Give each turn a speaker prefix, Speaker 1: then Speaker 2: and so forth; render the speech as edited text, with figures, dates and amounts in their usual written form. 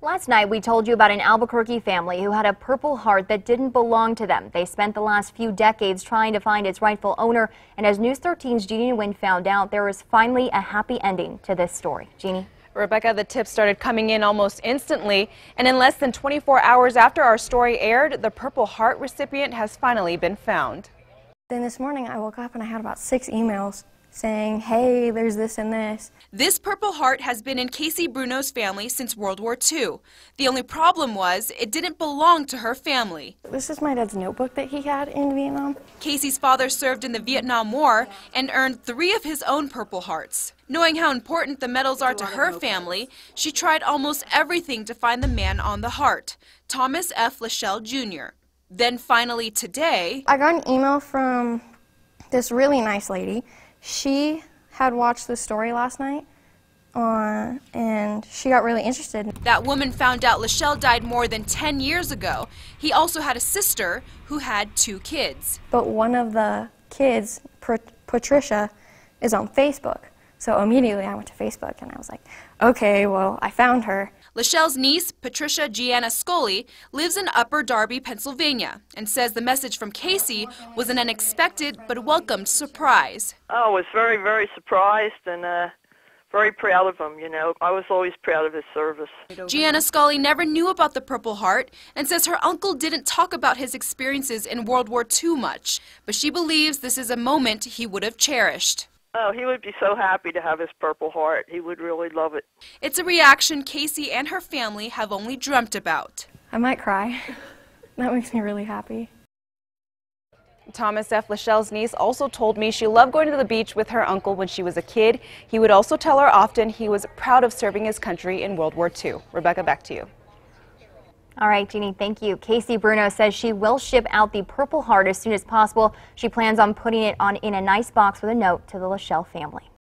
Speaker 1: Last night, we told you about an Albuquerque family who had a Purple Heart that didn't belong to them. They spent the last few decades trying to find its rightful owner, and as News 13's Jeannie Nguyen found out, there is finally a happy ending to this story. Jeannie?
Speaker 2: Rebecca, the tips started coming in almost instantly, and in less than 24 hours after our story aired, the Purple Heart recipient has finally been found.
Speaker 3: Then this morning I woke up and I had about 6 emails saying, hey, there's this and this.
Speaker 4: This Purple Heart has been in Casey Bruno's family since World War II. The only problem was it didn't belong to her family.
Speaker 3: This is my dad's notebook that he had in Vietnam.
Speaker 4: Casey's father served in the Vietnam War and earned 3 of his own Purple Hearts. Knowing how important the medals are to her family, she tried almost everything to find the man on the heart, Thomas F. Lachelle Jr. Then finally today,
Speaker 3: I got an email from this really nice lady. She had watched the story last night, and she got really interested.
Speaker 4: That woman found out Lachelle died more than 10 years ago. He also had a sister who had 2 kids.
Speaker 3: But one of the kids, Patricia, is on Facebook. So immediately I went to Facebook and I was like, okay, well, I found her.
Speaker 4: Lachelle's niece, Patricia Gianna Scully, lives in Upper Darby, Pennsylvania, and says the message from Casey was an unexpected but welcomed surprise.
Speaker 5: I was very, very surprised and very proud of him, you know. I was always proud of his service.
Speaker 4: Gianna Scully never knew about the Purple Heart and says her uncle didn't talk about his experiences in World War II much, but she believes this is a moment he would have cherished.
Speaker 5: Oh, he would be so happy to have his Purple Heart. He would really love it.
Speaker 4: It's a reaction Casey and her family have only dreamt about.
Speaker 3: I might cry. That makes me really happy.
Speaker 2: Thomas F. Lachelle's niece also told me she loved going to the beach with her uncle when she was a kid. He would also tell her often he was proud of serving his country in World War II. Rebecca, back to you.
Speaker 1: All right, Jeannie, thank you. Casey Bruno says she will ship out the Purple Heart as soon as possible. She plans on putting it in a nice box with a note to the Lachelle family.